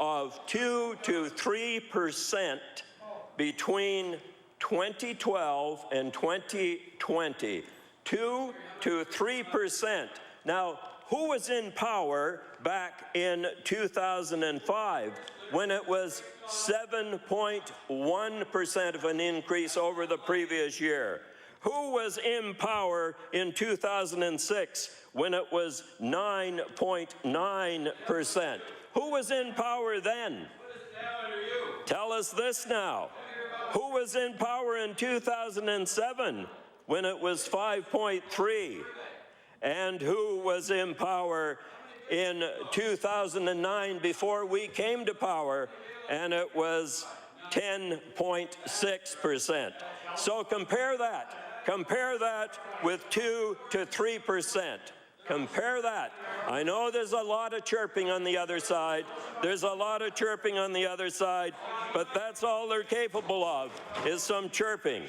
of 2 to 3% between 2012 and 2020. 2 to 3%. Now, who was in power back in 2005 when it was 7.1% of an increase over the previous year? Who was in power in 2006 when it was 9.9%? Who was in power then? Tell us this now. Who was in power in 2007 when it was 5.3%? And who was in power in 2009 before we came to power, and it was 10.6%. So compare that with 2 to 3%. Compare that. I know there's a lot of chirping on the other side. There's a lot of chirping on the other side, but that's all they're capable of, is some chirping.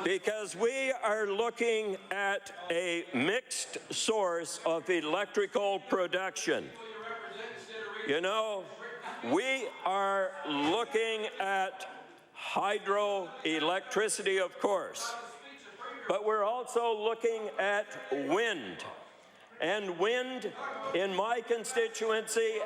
Because we are looking at a mixed source of electrical production. You know, we are looking at hydroelectricity, of course, but we're also looking at wind. And wind in my constituency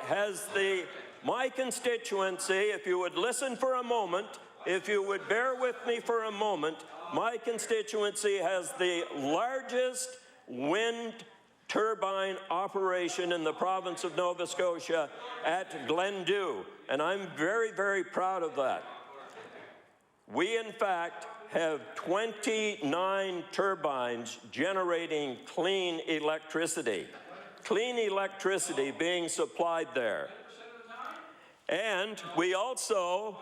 if you would listen for a moment, if you would bear with me for a moment, my constituency has the largest wind turbine operation in the province of Nova Scotia at Glendew, and I'm very, very proud of that. We, in fact, have 29 turbines generating clean electricity being supplied there. And we also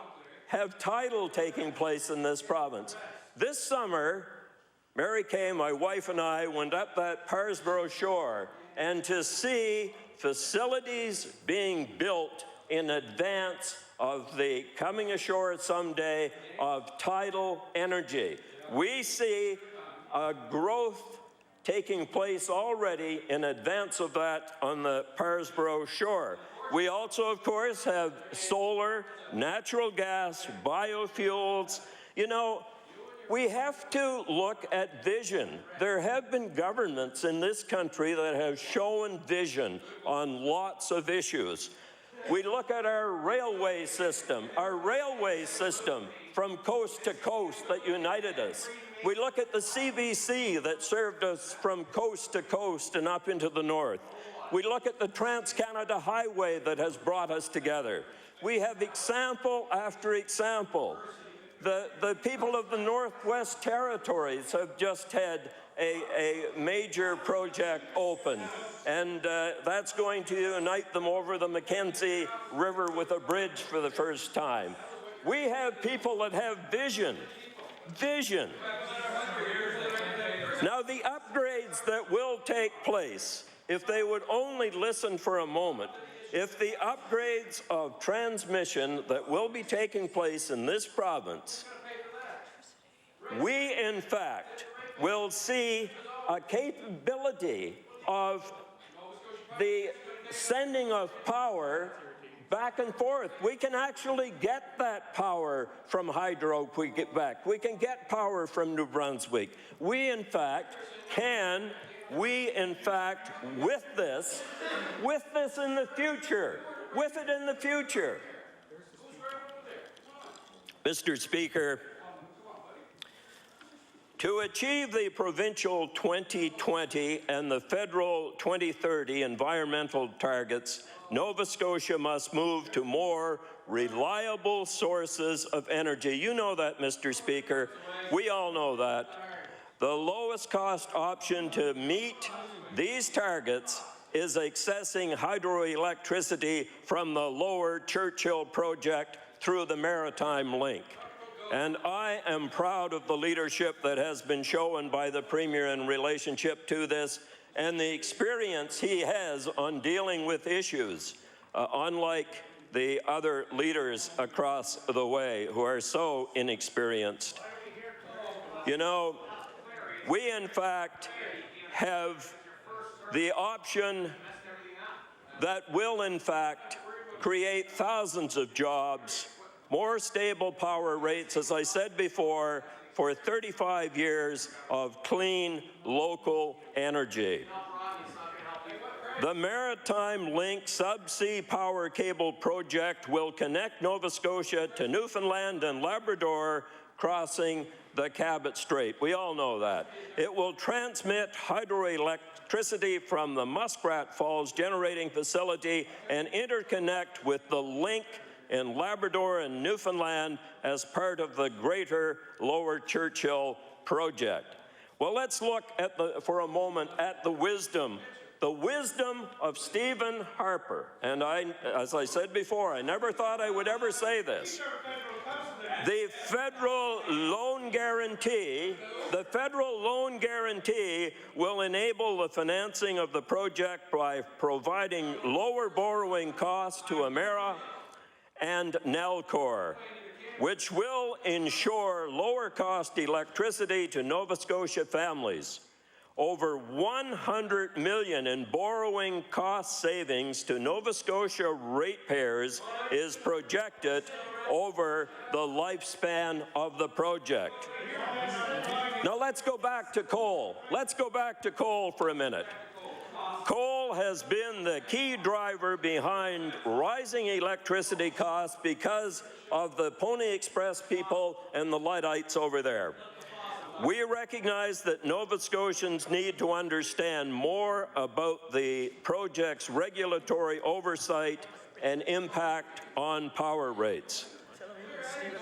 have tidal taking place in this province. This summer, Mary Kay, my wife, and I went up that Parsborough shore, and to see facilities being built in advance of the coming ashore someday of tidal energy. We see a growth taking place already in advance of that on the Parsborough shore. We also, of course, have solar, natural gas, biofuels. You know, we have to look at vision. There have been governments in this country that have shown vision on lots of issues. We look at our railway system from coast to coast that united us. We look at the CBC that served us from coast to coast and up into the north. We look at the Trans-Canada Highway that has brought us together. We have example after example. The people of the Northwest Territories have just had a major project open, and that's going to unite them over the Mackenzie River with a bridge for the first time. We have people that have vision. Now, the upgrades that will take place, if they would only listen for a moment, if the upgrades of transmission that will be taking place in this province, we, in fact, will see a capability of the sending of power back and forth. We can actually get that power from Hydro-Quebec. We can get power from New Brunswick. We, in fact, can. We, in fact, with this in the future, Mr. Speaker, to achieve the provincial 2020 and the federal 2030 environmental targets, Nova Scotia must move to more reliable sources of energy. You know that, Mr. Speaker. We all know that. The lowest cost option to meet these targets is accessing hydroelectricity from the Lower Churchill project through the Maritime Link. And I am proud of the leadership that has been shown by the Premier in relationship to this and the experience he has on dealing with issues, unlike the other leaders across the way who are so inexperienced. You know, we in fact have the option that will, in fact, create thousands of jobs, more stable power rates, as I said before, for 35 years of clean local energy. The Maritime Link subsea power cable project will connect Nova Scotia to Newfoundland and Labrador, crossing the Cabot Strait. We all know that. It will transmit hydroelectricity from the Muskrat Falls generating facility and interconnect with the link in Labrador and Newfoundland as part of the greater Lower Churchill project. Well, let's look at for a moment at the wisdom of Stephen Harper. And as I said before, I never thought I would ever say this. The federal loan guarantee will enable the financing of the project by providing lower borrowing costs to Emera and Nalcor, which will ensure lower cost electricity to Nova Scotia families. Over $100 million in borrowing cost savings to Nova Scotia ratepayers is projected over the lifespan of the project. Now let's go back to coal. Let's go back to coal for a minute. Coal has been the key driver behind rising electricity costs because of the Pony Express people and the Luddites over there. We recognize that Nova Scotians need to understand more about the project's regulatory oversight and impact on power rates.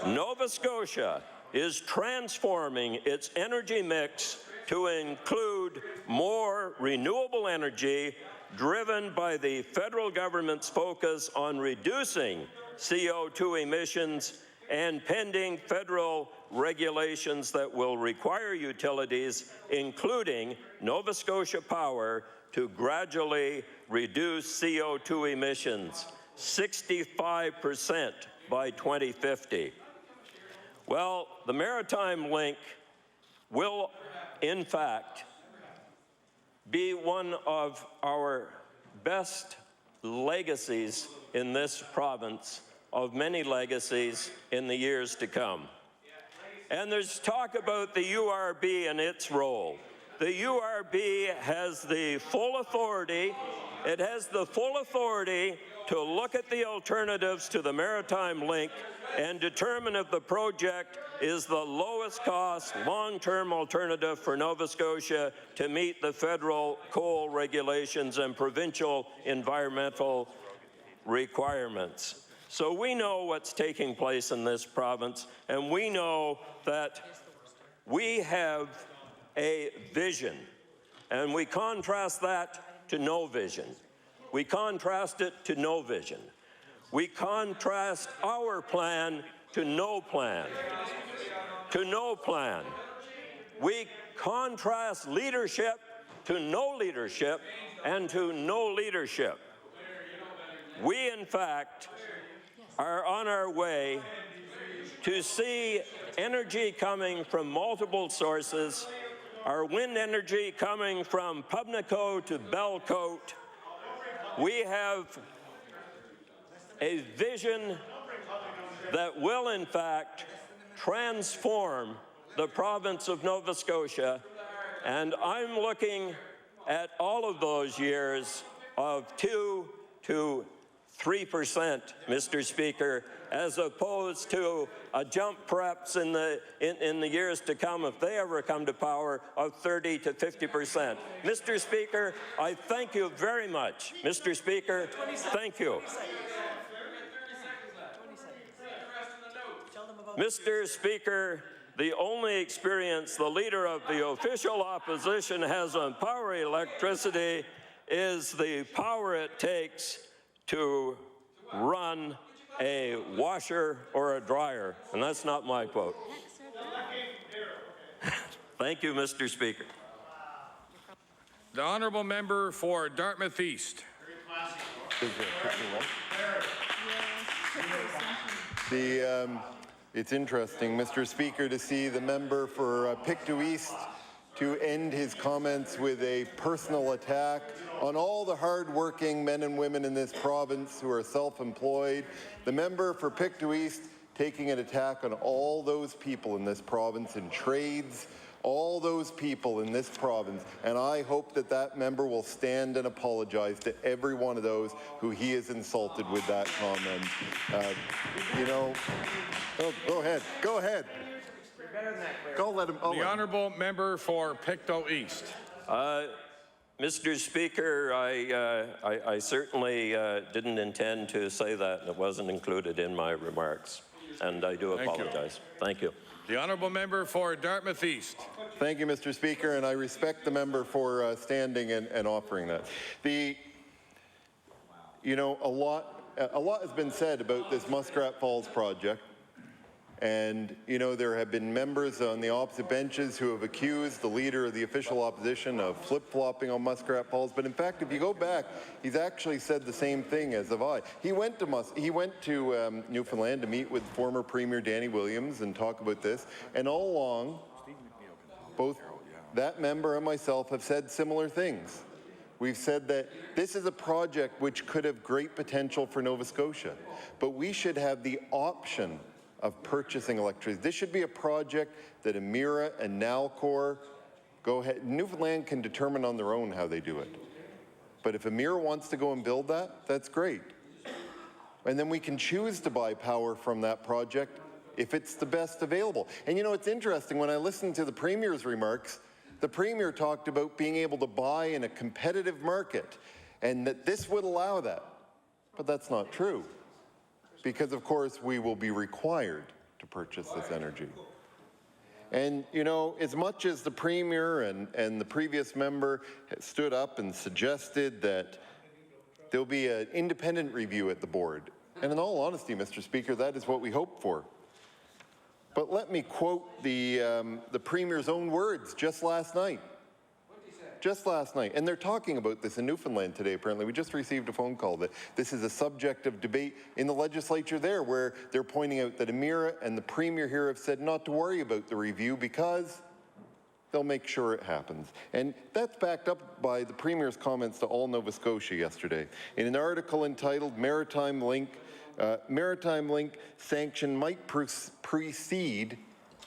Nova Scotia is transforming its energy mix to include more renewable energy driven by the federal government's focus on reducing CO2 emissions and pending federal regulations that will require utilities, including Nova Scotia Power, to gradually reduce CO2 emissions 65% by 2050. Well, the Maritime Link will, in fact, be one of our best legacies in this province, of many legacies in the years to come. And there's talk about the URB and its role. The URB has the full authority, it has the full authority to look at the alternatives to the Maritime Link and determine if the project is the lowest cost, long-term alternative for Nova Scotia to meet the federal coal regulations and provincial environmental requirements. So we know what's taking place in this province, and we know that we have a vision, and we contrast that to no vision. We contrast it to no vision. We contrast our plan to no plan. To no plan. We contrast leadership to no leadership and to no leadership. We, in fact, are on our way to see energy coming from multiple sources, our wind energy coming from Pubnico to Belcote. We have a vision that will, in fact, transform the province of Nova Scotia, and I'm looking at all of those years of 2 to 3%, Mr. Speaker, as opposed to a jump perhaps in the years to come, if they ever come to power, of 30 to 50%. Mr. Speaker, I thank you very much. Mr. Speaker, thank you. Mr. Speaker, the only experience the Leader of the official opposition has on power electricity is the power it takes to run a washer or a dryer, and that's not my quote. Thank you, Mr. Speaker. The honourable member for Dartmouth East. It's interesting, Mr. Speaker, to see the member for Pictou East to end his comments with a personal attack on all the hard-working men and women in this province who are self-employed. The member for Pictou East taking an attack on all those people in this province in trades, all those people in this province, and I hope that that member will stand and apologize to every one of those who he has insulted with that comment. You know, go ahead. Go let him. The honourable member for Pictou East. Mr. Speaker, I certainly didn't intend to say that, and it wasn't included in my remarks, and I do apologize. Thank you. The honourable member for Dartmouth East. Thank you, Mr. Speaker, and I respect the member for standing and offering that. You know, a lot has been said about this Muskrat Falls project. And, you know, there have been members on the opposite benches who have accused the leader of the official opposition of flip-flopping on Muskrat Falls. But in fact, if you go back, he's actually said the same thing as have I. He went to Newfoundland to meet with former Premier Danny Williams and talk about this. And all along, both that member and myself have said similar things. We've said that this is a project which could have great potential for Nova Scotia, but we should have the option of purchasing electricity. This should be a project that Emera and Nalcor go ahead. Newfoundland can determine on their own how they do it. But if Emera wants to go and build that, that's great. And then we can choose to buy power from that project if it's the best available. And you know, it's interesting, when I listened to the Premier's remarks, the Premier talked about being able to buy in a competitive market and that this would allow that. But that's not true, because of course we will be required to purchase this energy. And you know, as much as the Premier and the previous member stood up and suggested that there'll be an independent review at the board, and in all honesty, Mr. Speaker, that is what we hope for. But let me quote the Premier's own words just last night. Just last night. And they're talking about this in Newfoundland today, apparently. We just received a phone call that this is a subject of debate in the legislature there, where they're pointing out that Emera and the Premier here have said not to worry about the review because they'll make sure it happens. And that's backed up by the Premier's comments to All Nova Scotia yesterday. In an article entitled Maritime Link Sanction Might Precede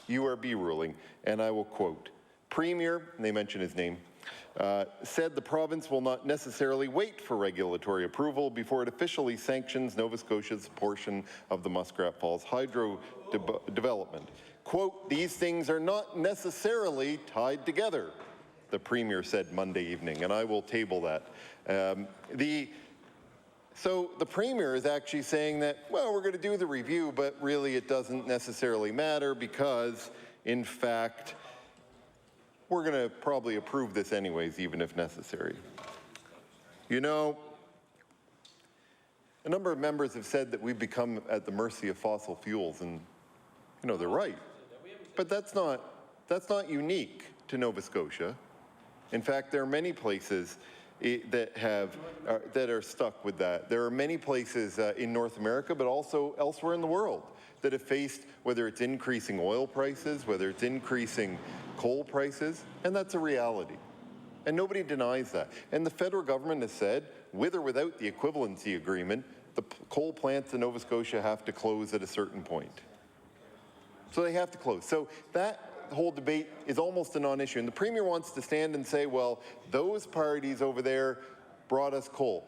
URB Ruling, and I will quote, Premier, and they mention his name, said the province will not necessarily wait for regulatory approval before it officially sanctions Nova Scotia's portion of the Muskrat Falls hydro development. Quote, these things are not necessarily tied together, the Premier said Monday evening, and I will table that. So the Premier is actually saying that, well, we're going to do the review, but really it doesn't necessarily matter because, in fact, we're going to probably approve this anyways, even if necessary. You know, a number of members have said that we've become at the mercy of fossil fuels, and, you know, they're right. But that's not unique to Nova Scotia. In fact, there are many places that are stuck with that. There are many places in North America, but also elsewhere in the world, that have faced, whether it's increasing oil prices, whether it's increasing coal prices, and that's a reality. And nobody denies that. And the federal government has said, with or without the equivalency agreement, the coal plants in Nova Scotia have to close at a certain point. So they have to close. So that whole debate is almost a non-issue. And the Premier wants to stand and say, well, those parties over there brought us coal.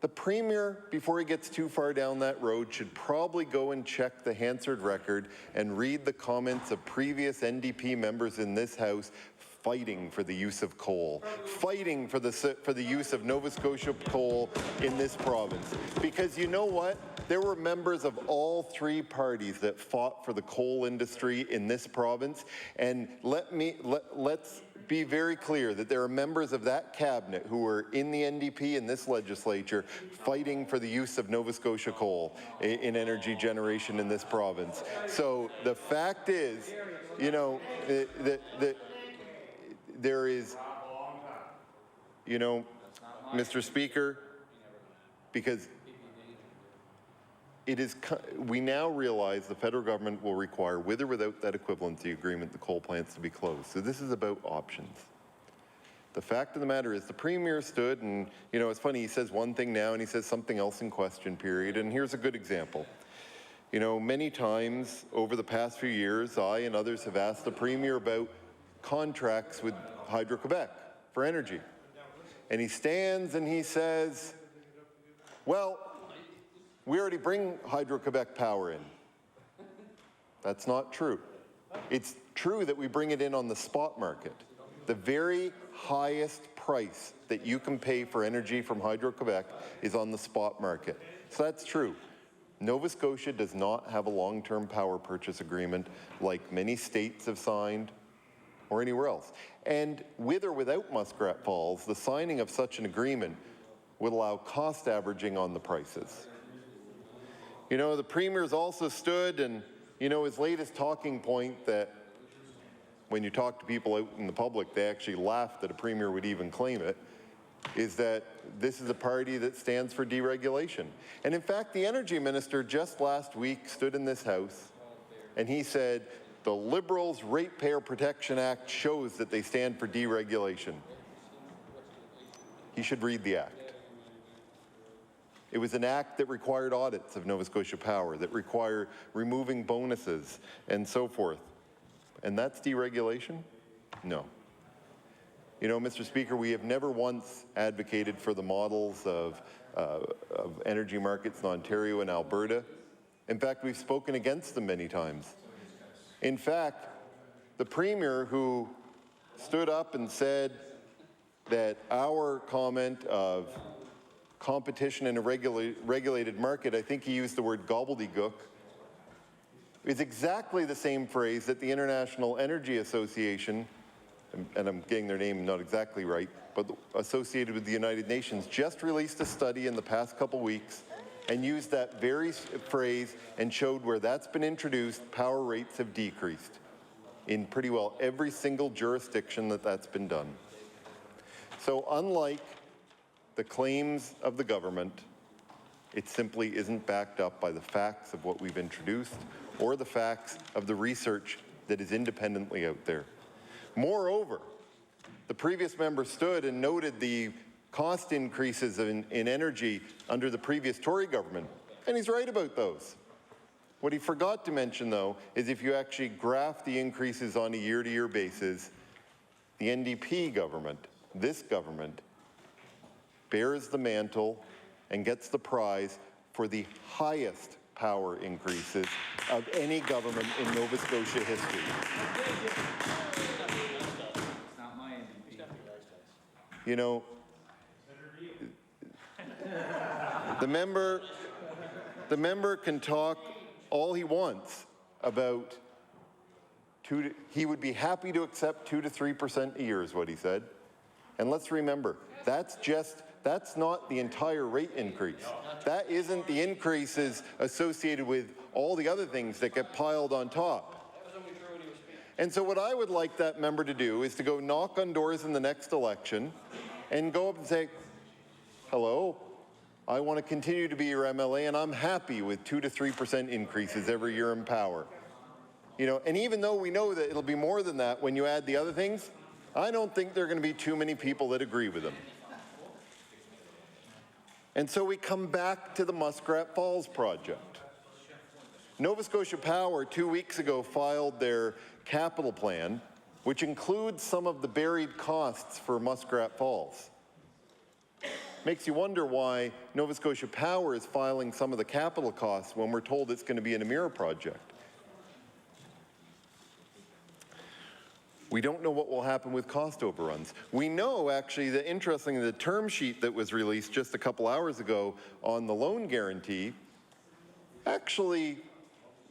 The Premier, before he gets too far down that road, should probably go and check the Hansard record and read the comments of previous NDP members in this House fighting for the use of coal, fighting for the use of Nova Scotia coal in this province. Because you know what? There were members of all three parties that fought for the coal industry in this province, and let's be very clear that there are members of that cabinet who were in the NDP in this legislature fighting for the use of Nova Scotia coal in energy generation in this province. So the fact is, you know, there is, you know, Mr. Speaker, because we now realize the federal government will require, with or without that equivalency agreement, the coal plants to be closed. So this is about options. The fact of the matter is the Premier stood and, you know, it's funny, he says one thing now and he says something else in question period, and here's a good example. You know, many times over the past few years, I and others have asked the Premier about contracts with Hydro-Quebec for energy. And he stands and he says, well, we already bring Hydro-Quebec power in. That's not true. It's true that we bring it in on the spot market. The very highest price that you can pay for energy from Hydro-Quebec is on the spot market. So that's true. Nova Scotia does not have a long-term power purchase agreement like many states have signed or anywhere else. And with or without Muskrat Falls, the signing of such an agreement would allow cost averaging on the prices. You know, the Premier's also stood and, you know, his latest talking point that when you talk to people out in the public, they actually laugh that a Premier would even claim it, is that this is a party that stands for deregulation. And in fact, the Energy Minister just last week stood in this House and he said, the Liberals' Ratepayer Protection Act shows that they stand for deregulation. He should read the act. It was an act that required audits of Nova Scotia Power, that required removing bonuses and so forth. And that's deregulation? No. You know, Mr. Speaker, we have never once advocated for the models of energy markets in Ontario and Alberta. In fact, we've spoken against them many times. In fact, the Premier, who stood up and said that our comment of competition in a regulated market, I think he used the word gobbledygook, is exactly the same phrase that the International Energy Association, and I'm getting their name not exactly right, but associated with the United Nations, just released a study in the past couple weeks and used that very phrase and showed where that's been introduced, power rates have decreased in pretty well every single jurisdiction that that's been done. So unlike the claims of the government, it simply isn't backed up by the facts of what we've introduced or the facts of the research that is independently out there. Moreover, the previous member stood and noted the cost increases in energy under the previous Tory government, and he's right about those. What he forgot to mention, though, is if you actually graph the increases on a year-to-year basis, the NDP government, this government, bears the mantle and gets the prize for the highest power increases of any government in Nova Scotia history. You know, the member can talk all he wants about he would be happy to accept 2 to 3% a year is what he said. And let's remember, that's not the entire rate increase. That isn't the increases associated with all the other things that get piled on top. And so what I would like that member to do is to go knock on doors in the next election and go up and say, hello, I want to continue to be your MLA and I'm happy with 2 to 3% increases every year in power. You know, and even though we know that it'll be more than that when you add the other things, I don't think there are going to be too many people that agree with him. And so we come back to the Muskrat Falls project. Nova Scotia Power 2 weeks ago filed their capital plan, which includes some of the buried costs for Muskrat Falls. Makes you wonder why Nova Scotia Power is filing some of the capital costs when we're told it's going to be an Emera project. We don't know what will happen with cost overruns. We know, actually, that interestingly, the term sheet that was released just a couple hours ago on the loan guarantee actually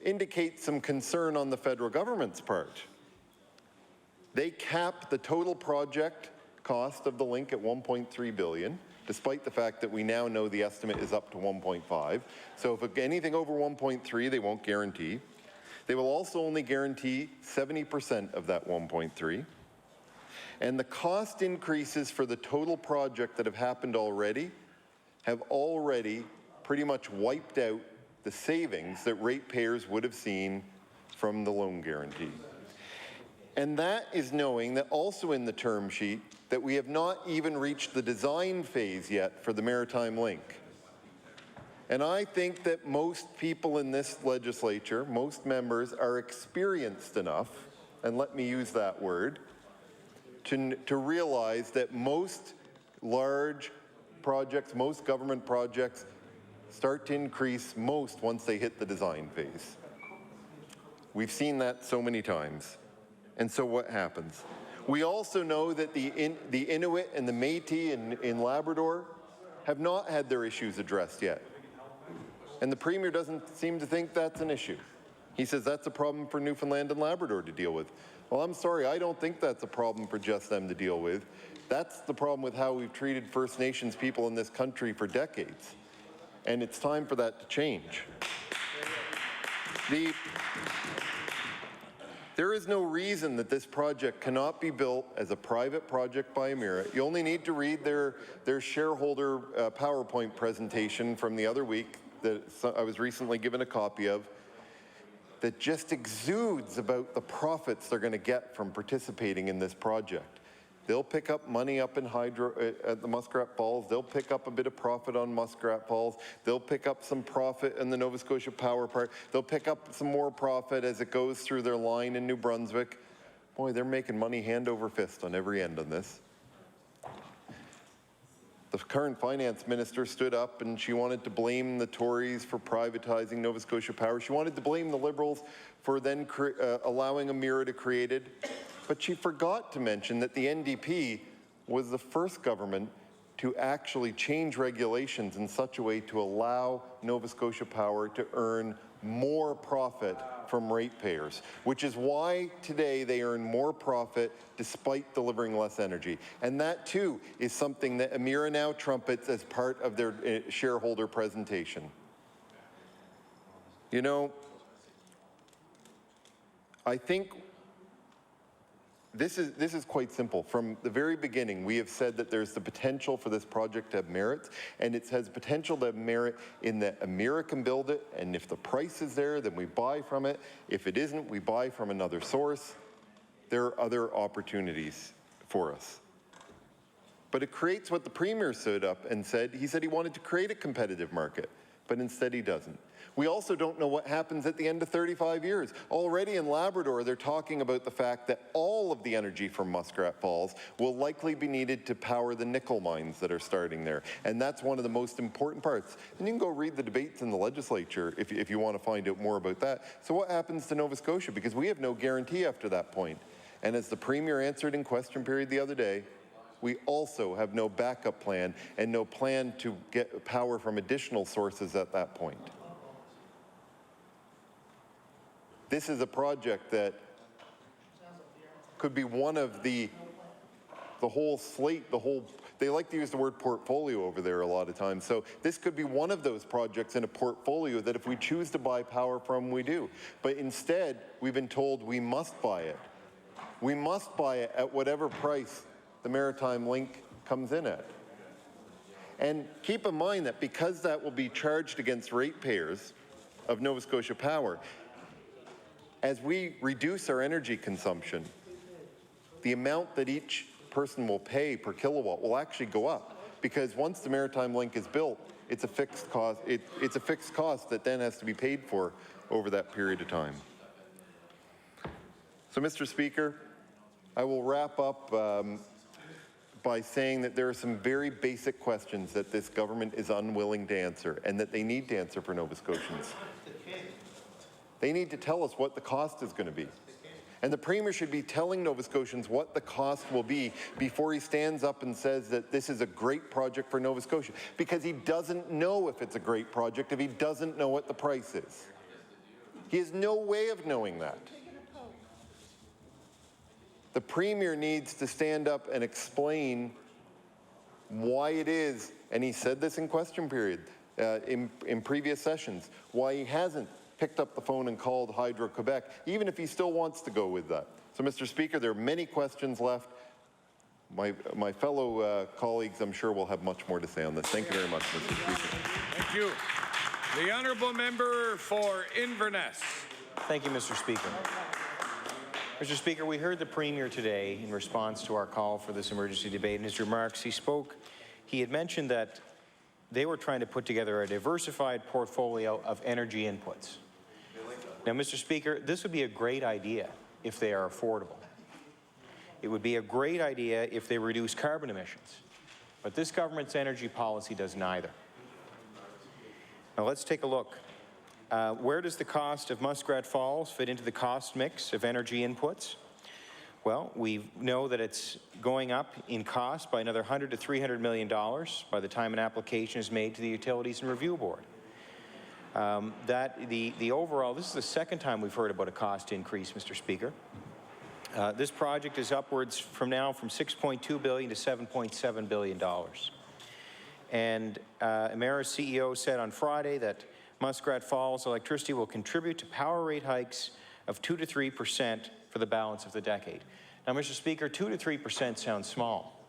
indicates some concern on the federal government's part. They cap the total project cost of the link at $1.3 billion, despite the fact that we now know the estimate is up to 1.5. So if anything over 1.3, they won't guarantee. They will also only guarantee 70% of that 1.3. And the cost increases for the total project that have happened already have already pretty much wiped out the savings that ratepayers would have seen from the loan guarantee. And that is knowing that also in the term sheet that we have not even reached the design phase yet for the Maritime Link. And I think that most people in this legislature, most members, are experienced enough, and let me use that word, to realize that most large projects, most government projects, start to increase most once they hit the design phase. We've seen that so many times. And so what happens? We also know that the Inuit and the Métis in Labrador have not had their issues addressed yet. And the Premier doesn't seem to think that's an issue. He says that's a problem for Newfoundland and Labrador to deal with. Well, I'm sorry, I don't think that's a problem for just them to deal with. That's the problem with how we've treated First Nations people in this country for decades. And it's time for that to change. There is no reason that this project cannot be built as a private project by Emera. You only need to read their shareholder PowerPoint presentation from the other week that I was recently given a copy of, that just exudes about the profits they're going to get from participating in this project. They'll pick up money up in hydro at the Muskrat Falls. They'll pick up a bit of profit on Muskrat Falls. They'll pick up some profit in the Nova Scotia Power Park. They'll pick up some more profit as it goes through their line in New Brunswick. Boy, they're making money hand over fist on every end on this. The current finance minister stood up and she wanted to blame the Tories for privatizing Nova Scotia Power. She wanted to blame the Liberals for then allowing Emera to create it. But she forgot to mention that the NDP was the first government to actually change regulations in such a way to allow Nova Scotia Power to earn more profit from ratepayers, which is why today they earn more profit despite delivering less energy. And that too is something that Emera now trumpets as part of their shareholder presentation. You know, I think this is quite simple. From the very beginning, we have said that there's the potential for this project to have merits, and it has potential to have merit in that Emera can build it, and if the price is there, then we buy from it. If it isn't, we buy from another source. There are other opportunities for us. But it creates what the Premier stood up and said. He said he wanted to create a competitive market, but instead he doesn't. We also don't know what happens at the end of 35 years. Already in Labrador, they're talking about the fact that all of the energy from Muskrat Falls will likely be needed to power the nickel mines that are starting there. And that's one of the most important parts. And you can go read the debates in the legislature if you want to find out more about that. So what happens to Nova Scotia? Because we have no guarantee after that point. And as the Premier answered in question period the other day, we also have no backup plan and no plan to get power from additional sources at that point. This is a project that could be one of the whole slate, they like to use the word portfolio over there a lot of times. So this could be one of those projects in a portfolio that if we choose to buy power from, we do. But instead, we've been told we must buy it. We must buy it at whatever price the Maritime Link comes in at. And keep in mind that because that will be charged against ratepayers of Nova Scotia Power, as we reduce our energy consumption, the amount that each person will pay per kilowatt will actually go up, because once the Maritime Link is built, it's a fixed cost. It's a fixed cost that then has to be paid for over that period of time. So, Mr. Speaker, I will wrap up by saying that there are some very basic questions that this government is unwilling to answer and that they need to answer for Nova Scotians. They need to tell us what the cost is going to be. And the Premier should be telling Nova Scotians what the cost will be before he stands up and says that this is a great project for Nova Scotia, because he doesn't know if it's a great project if he doesn't know what the price is. He has no way of knowing that. The Premier needs to stand up and explain why it is, and he said this in question period in previous sessions, why he hasn't picked up the phone and called Hydro-Quebec, even if he still wants to go with that. So, Mr. Speaker, there are many questions left. My fellow colleagues, I'm sure, will have much more to say on this. Thank you very much, Mr. Speaker. Thank you. The honourable member for Inverness. Thank you, Mr. Speaker. Mr. Speaker, we heard the Premier today in response to our call for this emergency debate. In his remarks, he had mentioned that they were trying to put together a diversified portfolio of energy inputs. Now, Mr. Speaker, this would be a great idea if they are affordable. It would be a great idea if they reduce carbon emissions. But this government's energy policy does neither. Now, let's take a look. Where does the cost of Muskrat Falls fit into the cost mix of energy inputs? Well, we know that it's going up in cost by another $100 to $300 million by the time an application is made to the Utilities and Review Board. The overall, this is the second time we've heard about a cost increase, Mr. Speaker. This project is upwards from $6.2 billion to $7.7 billion. And Emera's CEO said on Friday that Muskrat Falls electricity will contribute to power rate hikes of 2 to 3% for the balance of the decade. Now, Mr. Speaker, 2 to 3% sounds small,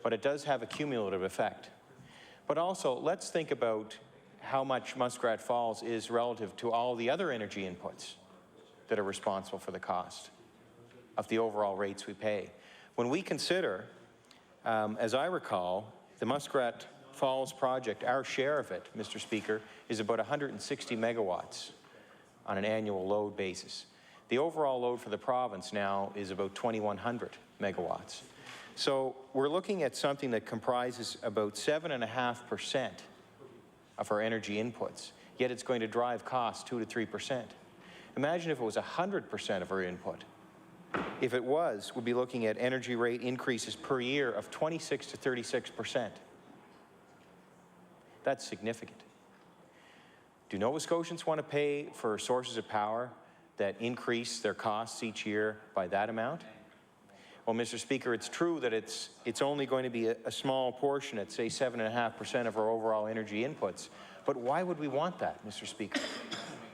but it does have a cumulative effect. But also, let's think about how much Muskrat Falls is relative to all the other energy inputs that are responsible for the cost of the overall rates we pay. When we consider, as I recall, the Muskrat Falls project, our share of it, Mr. Speaker, is about 160 megawatts on an annual load basis. The overall load for the province now is about 2,100 megawatts. So we're looking at something that comprises about 7.5% of our energy inputs, yet it's going to drive costs 2 to 3%. Imagine if it was 100% of our input. If it was, we'd be looking at energy rate increases per year of 26 to 36%. That's significant. Do Nova Scotians want to pay for sources of power that increase their costs each year by that amount? Well, Mr. Speaker, it's true that it's only going to be a small portion at, say, 7.5% of our overall energy inputs. But why would we want that, Mr. Speaker?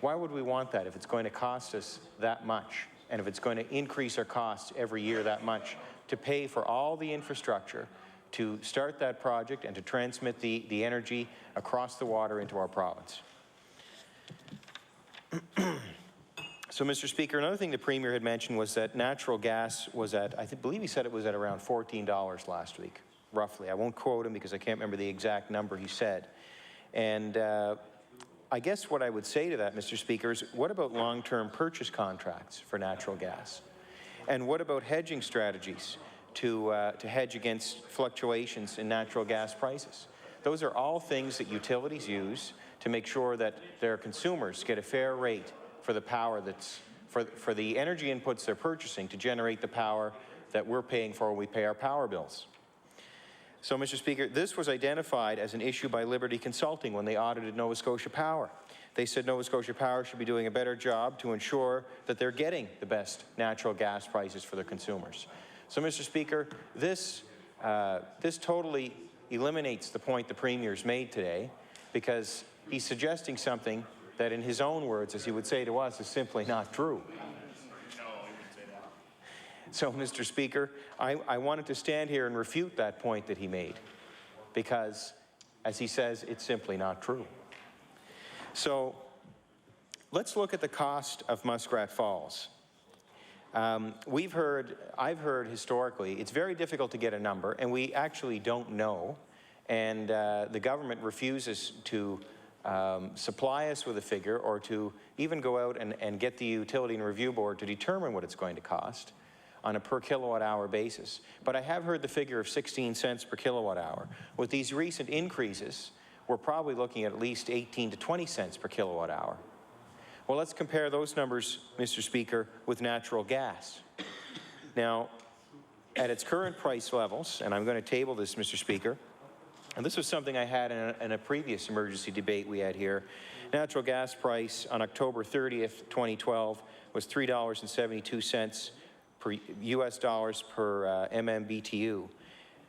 Why would we want that if it's going to cost us that much, and if it's going to increase our costs every year that much to pay for all the infrastructure to start that project and to transmit the energy across the water into our province? So, Mr. Speaker, another thing the Premier had mentioned was that natural gas was at, I believe he said it was at around $14 last week, roughly. I won't quote him because I can't remember the exact number he said. And I guess what I would say to that, Mr. Speaker, is what about long-term purchase contracts for natural gas? And what about hedging strategies to hedge against fluctuations in natural gas prices? Those are all things that utilities use to make sure that their consumers get a fair rate for the power that's, for the energy inputs they're purchasing to generate the power that we're paying for when we pay our power bills. So, Mr. Speaker, this was identified as an issue by Liberty Consulting when they audited Nova Scotia Power. They said Nova Scotia Power should be doing a better job to ensure that they're getting the best natural gas prices for their consumers. So, Mr. Speaker, this totally eliminates the point the Premier's made today, because he's suggesting something that, in his own words, as he would say to us, is simply not true. So, Mr. Speaker, I wanted to stand here and refute that point that he made, because, as he says, it's simply not true. So, let's look at the cost of Muskrat Falls. I've heard historically, it's very difficult to get a number, and we actually don't know, and the government refuses to supply us with a figure or to even go out and get the Utility and Review Board to determine what it's going to cost on a per kilowatt hour basis. But I have heard the figure of 16 cents per kilowatt hour. With these recent increases, we're probably looking at least 18 to 20 cents per kilowatt hour. Well, let's compare those numbers, Mr. Speaker, with natural gas. Now, at its current price levels, and I'm going to table this, Mr. Speaker, and this was something I had in a previous emergency debate we had here. Natural gas price on October 30th, 2012 was $3.72 per US dollars per MMBTU.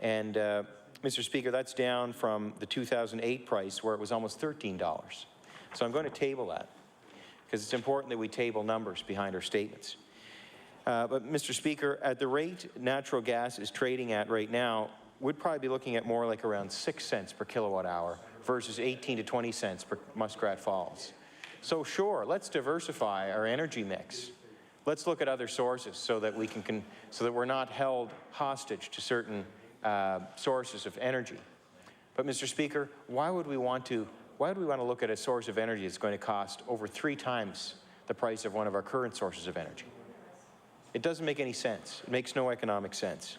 And Mr. Speaker, that's down from the 2008 price where it was almost $13. So I'm going to table that, because it's important that we table numbers behind our statements. But Mr. Speaker, at the rate natural gas is trading at right now, we'd probably be looking at more like around 6 cents per kilowatt hour versus 18 to 20 cents per Muskrat Falls. So sure, let's diversify our energy mix. Let's look at other sources so that so that we're not held hostage to certain sources of energy. But Mr. Speaker, why would we want to look at a source of energy that's going to cost over 3 times the price of one of our current sources of energy? It doesn't make any sense. It makes no economic sense.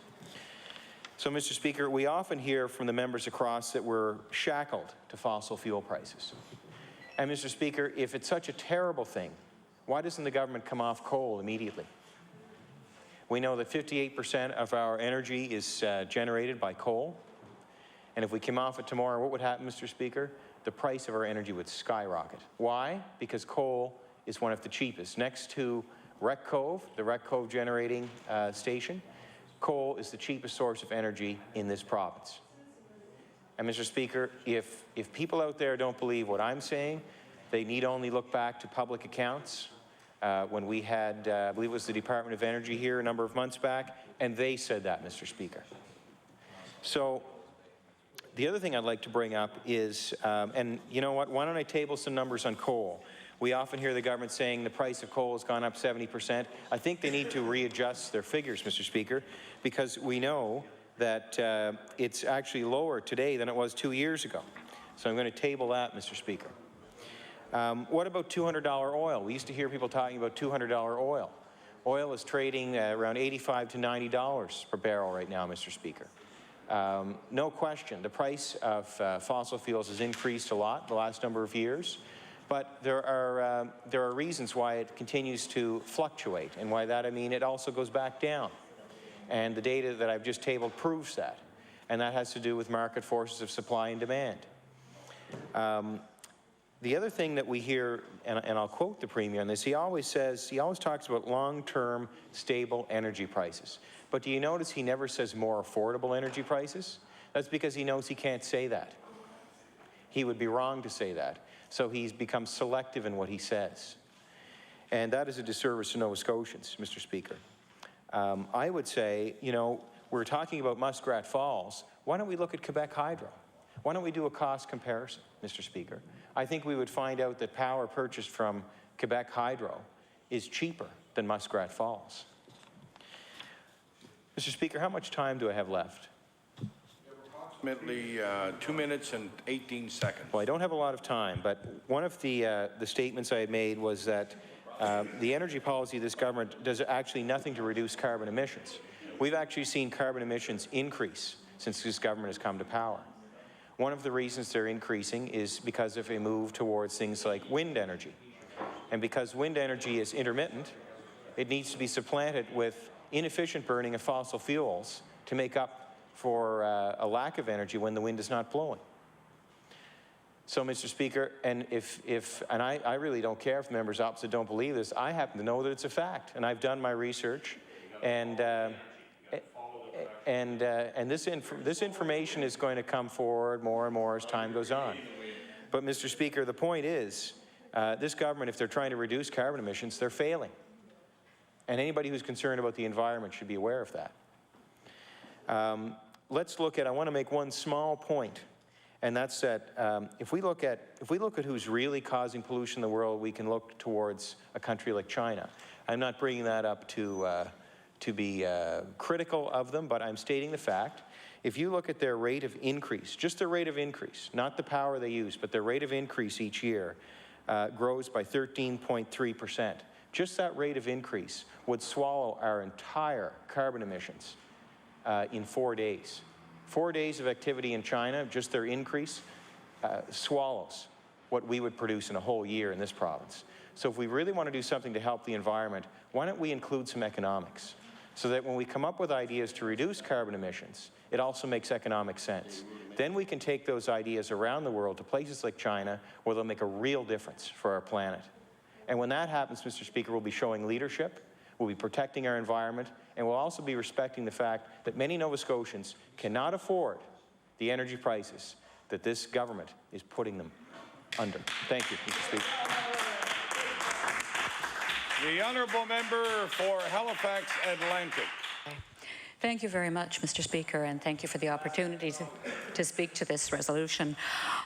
So, Mr. Speaker, we often hear from the members across that we're shackled to fossil fuel prices. And Mr. Speaker, if it's such a terrible thing, why doesn't the government come off coal immediately? We know that 58% of our energy is generated by coal. And if we came off it tomorrow, what would happen, Mr. Speaker? The price of our energy would skyrocket. Why? Because coal is one of the cheapest. Next to Wreck Cove, the Wreck Cove generating station, coal is the cheapest source of energy in this province. And Mr. Speaker, if people out there don't believe what I'm saying, they need only look back to public accounts when we had, I believe it was the Department of Energy here a number of months back, and they said that, Mr. Speaker. So the other thing I'd like to bring up is, and you know what, why don't I table some numbers on coal? We often hear the government saying the price of coal has gone up 70%. I think they need to readjust their figures, Mr. Speaker, because we know that it's actually lower today than it was 2 years ago. So I'm going to table that, Mr. Speaker. What about $200 oil? We used to hear people talking about $200 oil. Oil is trading around $85 to $90 per barrel right now, Mr. Speaker. No question, the price of fossil fuels has increased a lot the last number of years, but there are reasons why it continues to fluctuate, and by that I mean it also goes back down. And the data that I've just tabled proves that, and that has to do with market forces of supply and demand. The other thing that we hear, and I'll quote the Premier on this, he always talks about long-term stable energy prices. But do you notice he never says more affordable energy prices? That's because he knows he can't say that. He would be wrong to say that. So he's become selective in what he says. And that is a disservice to Nova Scotians, Mr. Speaker. I would say, you know, we're talking about Muskrat Falls. Why don't we look at Quebec Hydro? Why don't we do a cost comparison, Mr. Speaker? I think we would find out that power purchased from Quebec Hydro is cheaper than Muskrat Falls. Mr. Speaker, how much time do I have left? Approximately 2 minutes and 18 seconds. Well, I don't have a lot of time, but one of the statements I had made was that the energy policy of this government does actually nothing to reduce carbon emissions. We've actually seen carbon emissions increase since this government has come to power. One of the reasons they're increasing is because of a move towards things like wind energy. And because wind energy is intermittent, it needs to be supplanted with inefficient burning of fossil fuels to make up for a lack of energy when the wind is not blowing. So, Mr. Speaker, and I really don't care if members opposite don't believe this, I happen to know that it's a fact, and I've done my research, and this information is going to come forward more and more as time goes on. But, Mr. Speaker, the point is, this government, if they're trying to reduce carbon emissions, they're failing. And anybody who's concerned about the environment should be aware of that. Let's look at, I want to make one small point, and that's that if we look at who's really causing pollution in the world, we can look towards a country like China. I'm not bringing that up to be critical of them, but I'm stating the fact. If you look at their rate of increase, just their rate of increase, not the power they use, but their rate of increase each year grows by 13.3%. Just that rate of increase would swallow our entire carbon emissions in 4 days. 4 days of activity in China, just their increase, swallows what we would produce in a whole year in this province. So if we really want to do something to help the environment, why don't we include some economics? So that when we come up with ideas to reduce carbon emissions, it also makes economic sense. Then we can take those ideas around the world to places like China where they'll make a real difference for our planet. And when that happens, Mr. Speaker, we'll be showing leadership, we'll be protecting our environment, and we'll also be respecting the fact that many Nova Scotians cannot afford the energy prices that this government is putting them under. Thank you, Mr. Speaker. The honourable member for Halifax Atlantic. Thank you very much, Mr. Speaker, and thank you for the opportunity to to speak to this resolution.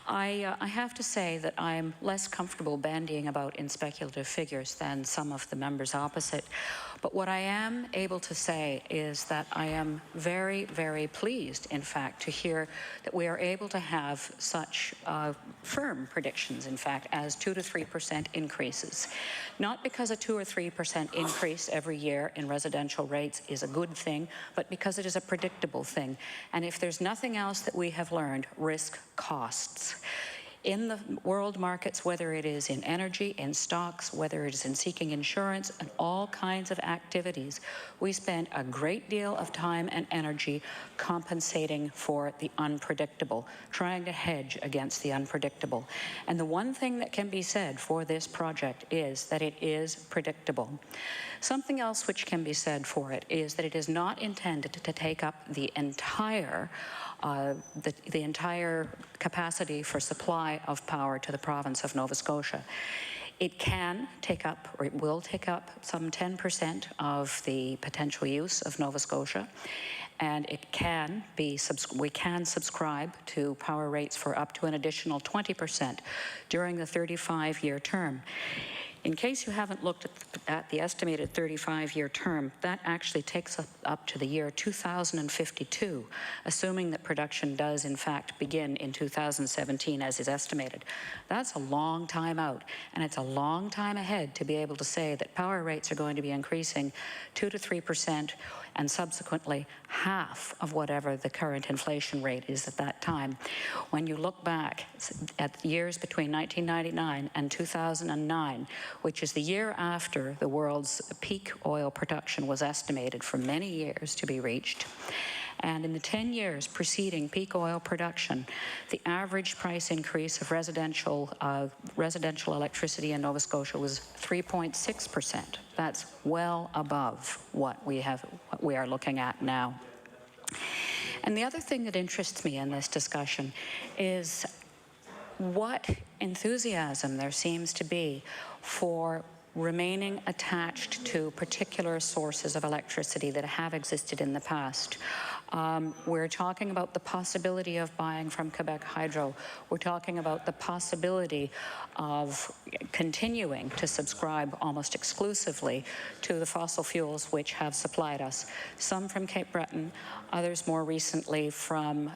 I have to say that I'm less comfortable bandying about in speculative figures than some of the members opposite. But what I am able to say is that I am very, very pleased, in fact, to hear that we are able to have such firm predictions, in fact, as 2 to 3% increases. Not because a 2 or 3% increase every year in residential rates is a good thing, but because it is a predictable thing. And if there's nothing else that we have learned, risk costs. In the world markets, whether it is in energy, in stocks, whether it is in seeking insurance, and all kinds of activities, we spend a great deal of time and energy compensating for the unpredictable, trying to hedge against the unpredictable. And the one thing that can be said for this project is that it is predictable. Something else which can be said for it is that it is not intended to take up the entire capacity for supply of power to the province of Nova Scotia. It can take up, or it will take up, some 10% of the potential use of Nova Scotia, and it can be, we can subscribe to power rates for up to an additional 20% during the 35-year term. In case you haven't looked at the estimated 35-year term, that actually takes up to the year 2052, assuming that production does in fact begin in 2017 as is estimated. That's a long time out, and it's a long time ahead to be able to say that power rates are going to be increasing 2 to 3% and subsequently half of whatever the current inflation rate is at that time. When you look back at years between 1999 and 2009, which is the year after the world's peak oil production was estimated for many years to be reached, and in the 10 years preceding peak oil production, the average price increase of residential electricity in Nova Scotia was 3.6%. That's well above what we are looking at now. And the other thing that interests me in this discussion is what enthusiasm there seems to be for remaining attached to particular sources of electricity that have existed in the past. We're talking about the possibility of buying from Quebec Hydro. We're talking about the possibility of continuing to subscribe almost exclusively to the fossil fuels which have supplied us. Some from Cape Breton, others more recently from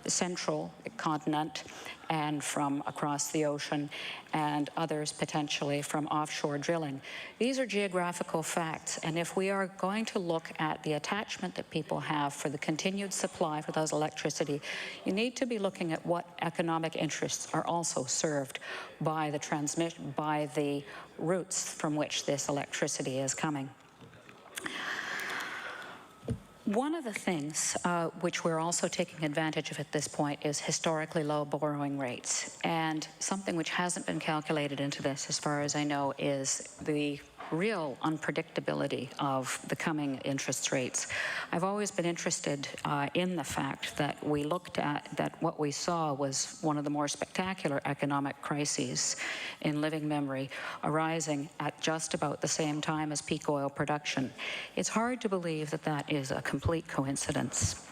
central continent and from across the ocean, and others potentially from offshore drilling. These are geographical facts, and if we are going to look at the attachment that people have for the continued supply for those electricity, you need to be looking at what economic interests are also served by the transmission, by the routes from which this electricity is coming. One of the things which we're also taking advantage of at this point is historically low borrowing rates. And something which hasn't been calculated into this, as far as I know, is the real unpredictability of the coming interest rates. I've always been interested in the fact that we looked at that what we saw was one of the more spectacular economic crises in living memory, arising at just about the same time as peak oil production. It's hard to believe that that is a complete coincidence.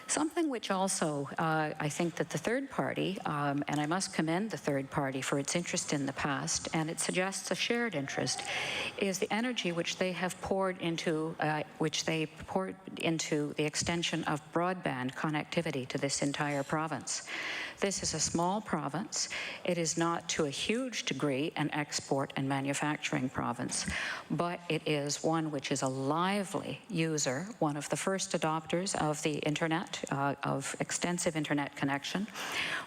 Something which also, I think that the third party, and I must commend the third party for its interest in the past, and it suggests a shared interest, is the energy which they have poured into, the extension of broadband connectivity to this entire province. This is a small province. It is not to a huge degree an export and manufacturing province, but it is one which is a lively user, one of the first adopters of the internet, of extensive internet connection,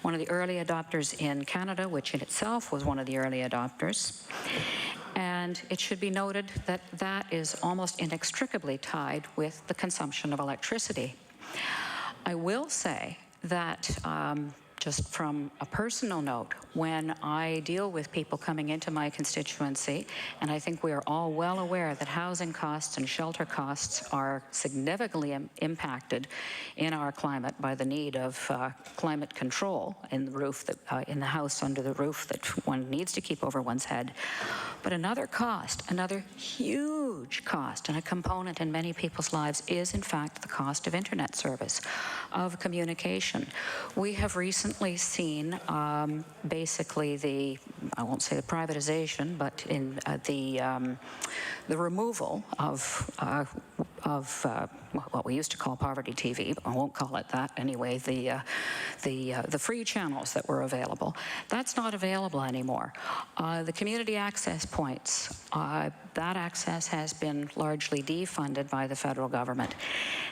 one of the early adopters in Canada, which in itself was one of the early adopters. And it should be noted that that is almost inextricably tied with the consumption of electricity. I will say that just from a personal note, when I deal with people coming into my constituency, and I think we are all well aware that housing costs and shelter costs are significantly impacted in our climate by the need of climate control in the roof that, in the house under the roof that one needs to keep over one's head. But another cost, another huge cost and a component in many people's lives is in fact the cost of internet service, of communication. We have recently seen basically I won't say the privatization, but in the removal of what we used to call poverty TV, but I won't call it that anyway, the free channels that were available. That's not available anymore. The community access points, that access has been largely defunded by the federal government.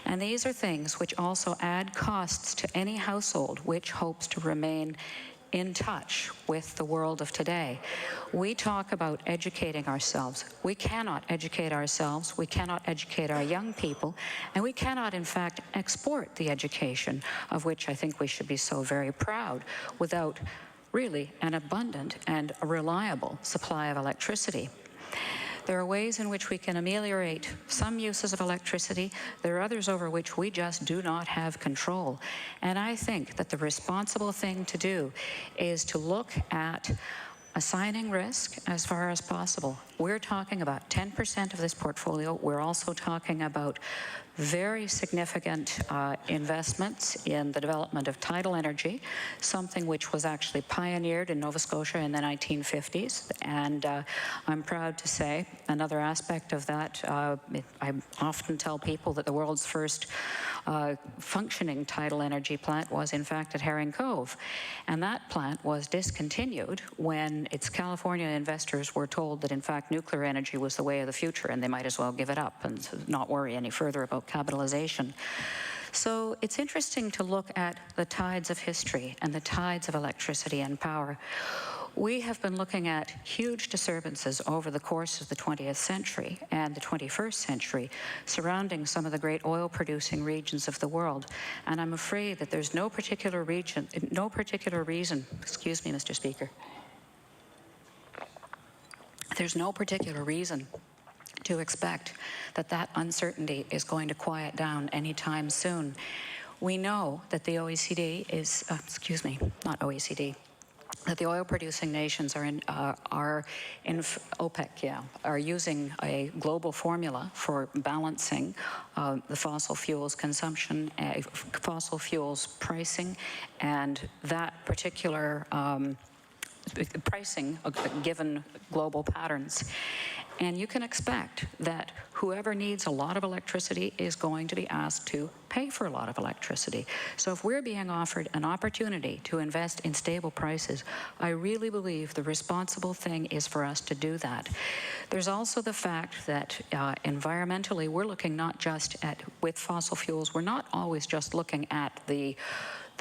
And these are things which also add costs to any household which hopes to remain in touch with the world of today. We talk about educating ourselves. We cannot educate ourselves, we cannot educate our young people, and we cannot, in fact, export the education of which I think we should be so very proud without really an abundant and a reliable supply of electricity. There are ways in which we can ameliorate some uses of electricity. There are others over which we just do not have control. And I think that the responsible thing to do is to look at assigning risk as far as possible. We're talking about 10% of this portfolio. We're also talking about very significant investments in the development of tidal energy, something which was actually pioneered in Nova Scotia in the 1950s. And I'm proud to say another aspect of that, I often tell people that the world's first functioning tidal energy plant was in fact at Herring Cove. And that plant was discontinued when its California investors were told that in fact nuclear energy was the way of the future and they might as well give it up and not worry any further about capitalization. So it's interesting to look at the tides of history and the tides of electricity and power. We have been looking at huge disturbances over the course of the 20th century and the 21st century surrounding some of the great oil-producing regions of the world. And I'm afraid that there's no particular reason, excuse me, Mr. Speaker, there's no particular reason to expect that that uncertainty is going to quiet down anytime soon. We know that the OECD is, not OECD, that the oil-producing nations are in OPEC, are using a global formula for balancing the fossil fuels consumption, fossil fuels pricing, and that particular pricing given global patterns. And you can expect that whoever needs a lot of electricity is going to be asked to pay for a lot of electricity. So if we're being offered an opportunity to invest in stable prices, I really believe the responsible thing is for us to do that. There's also the fact that environmentally, we're looking not just at, with fossil fuels, we're not always just looking at the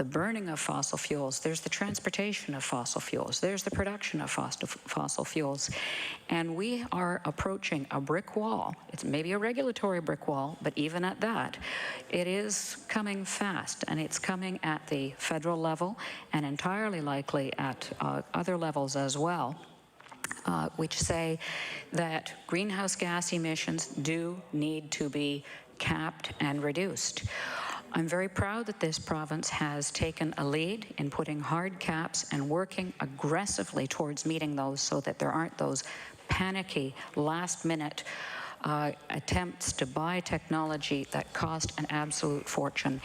burning of fossil fuels. There's the transportation of fossil fuels. There's the production of fossil fuels. And we are approaching a brick wall. It's maybe a regulatory brick wall, but even at that, it is coming fast, and it's coming at the federal level and entirely likely at other levels as well. Which say that greenhouse gas emissions do need to be capped and reduced. I'm very proud that this province has taken a lead in putting hard caps and working aggressively towards meeting those so that there aren't those panicky, last-minute attempts to buy technology that cost an absolute fortune.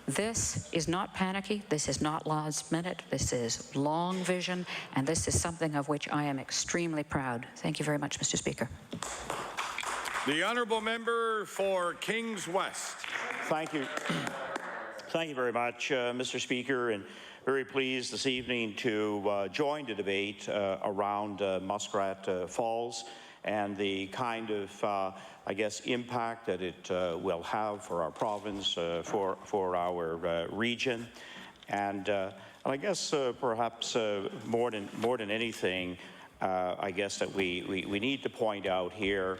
This is not panicky, this is not last minute, this is long vision, and this is something of which I am extremely proud. Thank you very much, Mr. Speaker. The honourable member for Kings West. Thank you. Thank you very much, Mr. Speaker, and very pleased this evening to join the debate around Muskrat Falls and the kind of, I guess, impact that it will have for our province, for our region. And I guess perhaps more than anything, I guess that we need to point out here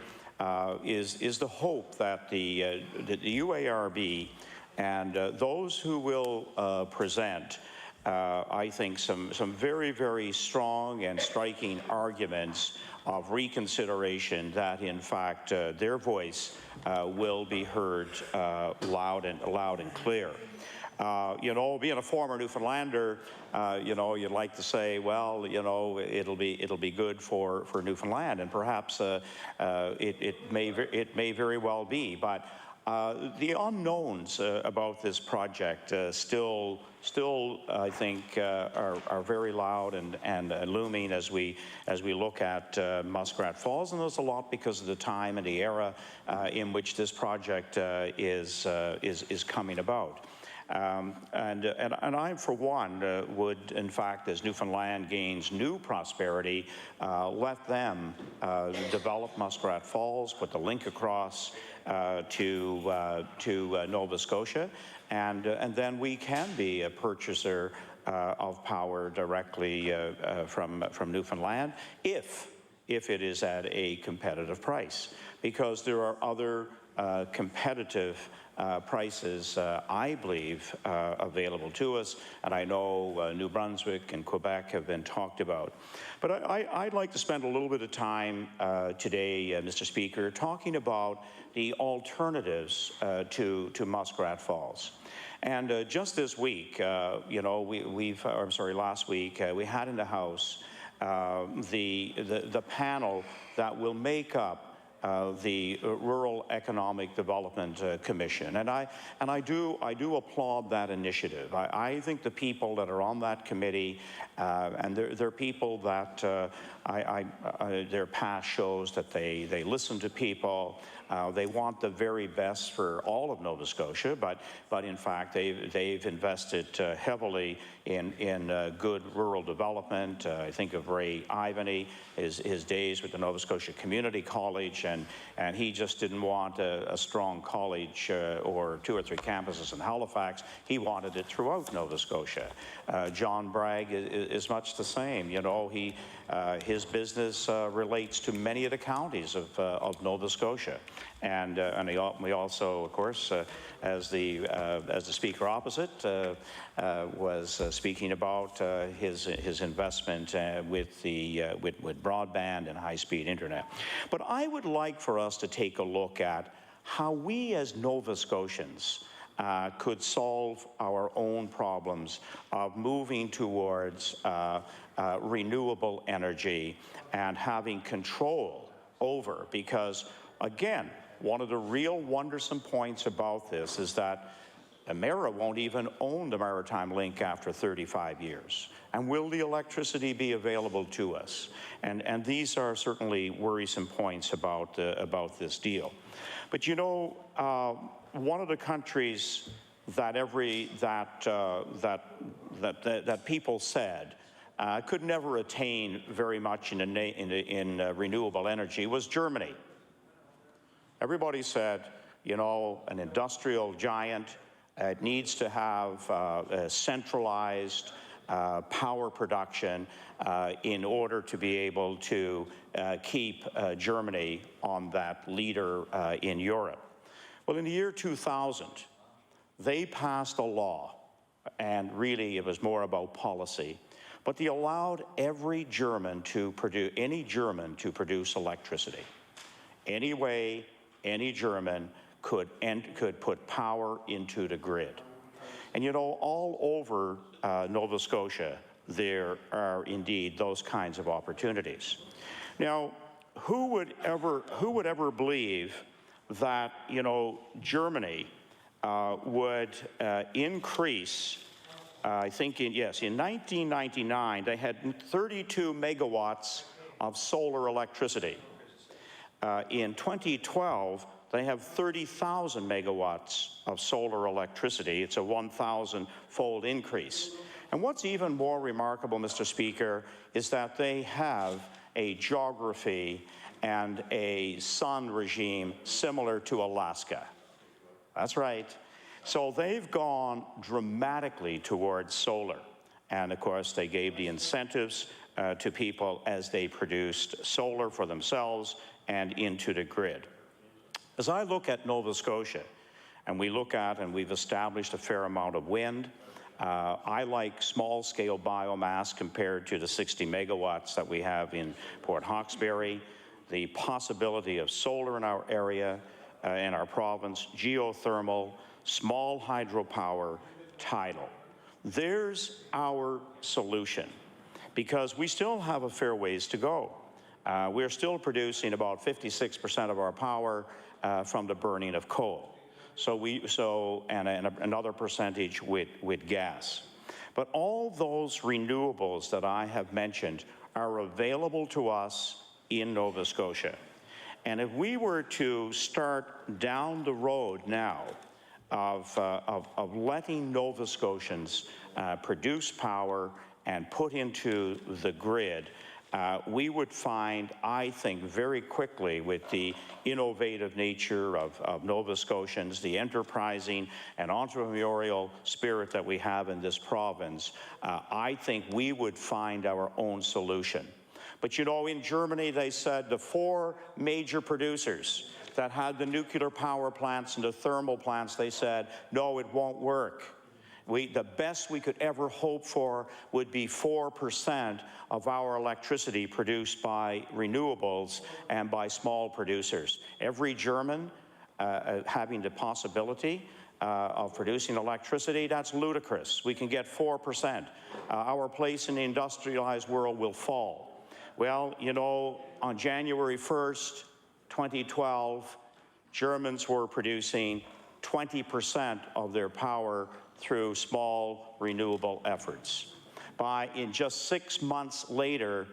is the hope that the UARB and those who will present I think, some very, very strong and striking arguments of reconsideration that, in fact, their voice will be heard loud and clear. You know, being a former Newfoundlander, you know, you'd like to say, well, you know, it'll be good for Newfoundland, and perhaps it may very well be, but the unknowns about this project still I think are very loud and looming as we look at Muskrat Falls, and there's a lot because of the time and the era in which this project is coming about. And I, for one, would, in fact, as Newfoundland gains new prosperity, let them develop Muskrat Falls, put the link across to Nova Scotia, and then we can be a purchaser of power directly from Newfoundland if it is at a competitive price, because there are other competitive prices, I believe, available to us, and I know New Brunswick and Quebec have been talked about. But I'd like to spend a little bit of time today, Mr. Speaker, talking about the alternatives to Muskrat Falls. And just this week, you know, last week, we had in the House the panel that will make up the Rural Economic Development Commission, and I do applaud that initiative. I think the people that are on that committee, and they're people that their past shows that they listen to people. They want the very best for all of Nova Scotia, but in fact they've invested heavily in good rural development. I think of Ray Ivany, his days with the Nova Scotia Community College, and he just didn't want a strong college or 2 or 3 campuses in Halifax. He wanted it throughout Nova Scotia. John Bragg is much the same. You know, his business relates to many of the counties of Nova Scotia, and we also, of course, as the speaker opposite was speaking about his investment with broadband and high-speed internet. But I would like for us to take a look at how we as Nova Scotians could solve our own problems of moving towards renewable energy and having control over, because again, one of the real wondersome points about this is that Emera won't even own the Maritime Link after 35 years. And will the electricity be available to us? And these are certainly worrisome points about this deal. But you know, one of the countries that people said could never attain very much in renewable energy was Germany. Everybody said, you know, an industrial giant, it needs to have a centralized power production in order to be able to keep Germany on that leader in Europe. Well, in the year 2000, they passed a law, and really it was more about policy, but they allowed every German to produce, any German to produce electricity. Any way any German could put power into the grid. And you know, all over Nova Scotia, there are indeed those kinds of opportunities. Now, who would ever believe that, you know, Germany would increase, I think in 1999, they had 32 megawatts of solar electricity. In 2012, they have 30,000 megawatts of solar electricity. It's a 1,000-fold increase. And what's even more remarkable, Mr. Speaker, is that they have a geography and a sun regime similar to Alaska. That's right. So they've gone dramatically towards solar. And of course, they gave the incentives to people as they produced solar for themselves and into the grid. As I look at Nova Scotia, and we look at, and we've established a fair amount of wind, I like small-scale biomass compared to the 60 megawatts that we have in Port Hawkesbury. The possibility of solar in our area, in our province, geothermal, small hydropower, tidal. There's our solution, because we still have a fair ways to go. We're still producing about 56% of our power from the burning of coal. And another percentage with gas. But all those renewables that I have mentioned are available to us in Nova Scotia. And if we were to start down the road now of letting Nova Scotians produce power and put into the grid, we would find, I think, very quickly, with the innovative nature of Nova Scotians, the enterprising and entrepreneurial spirit that we have in this province, I think we would find our own solution. But you know, in Germany, they said the 4 major producers that had the nuclear power plants and the thermal plants, they said, no, it won't work. The best we could ever hope for would be 4% of our electricity produced by renewables and by small producers. Every German having the possibility of producing electricity, that's ludicrous. We can get 4%. Our place in the industrialized world will fall. Well, you know, on January 1st, 2012, Germans were producing 20% of their power through small renewable efforts. In just 6 months later,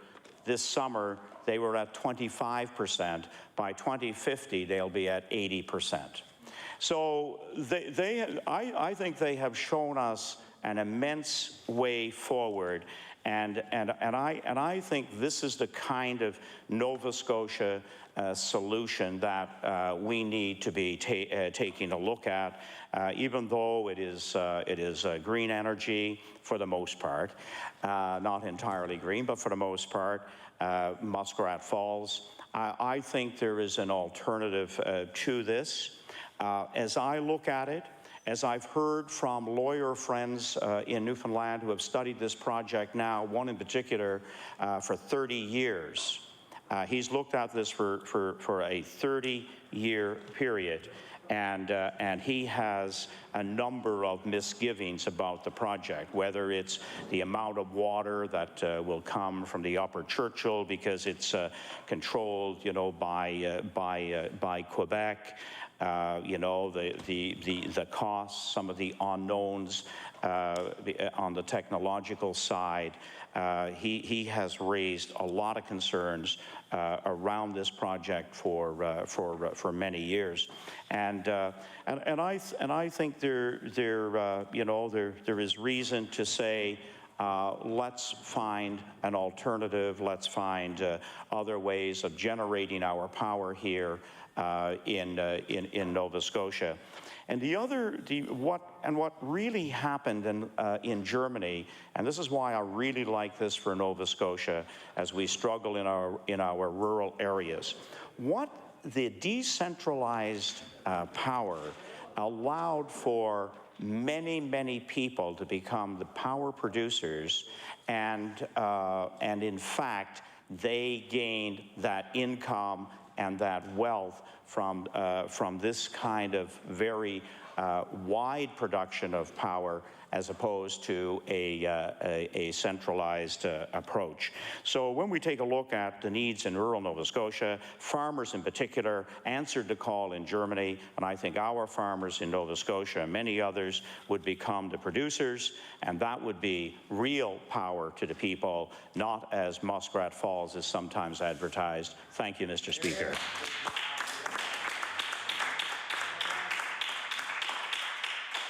this summer, they were at 25%. By 2050, they'll be at 80%. So I think they have shown us an immense way forward, and I think this is the kind of Nova Scotia solution that we need to be taking a look at, even though it is green energy for the most part, not entirely green, but for the most part, Muskrat Falls. I think there is an alternative to this. As I look at it, as I've heard from lawyer friends in Newfoundland who have studied this project now, one in particular, for 30 years, he's looked at this for a 30-year period, and he has a number of misgivings about the project, whether it's the amount of water that will come from the Upper Churchill because it's controlled, you know, by Quebec. You know, the costs, some of the unknowns on the technological side. He has raised a lot of concerns around this project for many years, and I think there is reason to say, let's find an alternative. Let's find other ways of generating our power here in Nova Scotia. And what really happened in Germany, and this is why I really like this for Nova Scotia as we struggle in our rural areas. What the decentralized power allowed for many people to become the power producers, and in fact they gained that income and that wealth from this kind of very wide production of power, as opposed to a centralized approach. So when we take a look at the needs in rural Nova Scotia, farmers in particular answered the call in Germany, and I think our farmers in Nova Scotia and many others would become the producers, and that would be real power to the people, not as Muskrat Falls is sometimes advertised. Thank you, Mr. Speaker.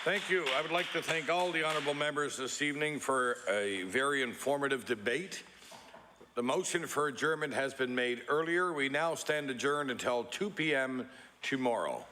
Thank you. I would like to thank all the honourable members this evening for a very informative debate. The motion for adjournment has been made earlier. We now stand adjourned until 2 p.m. tomorrow.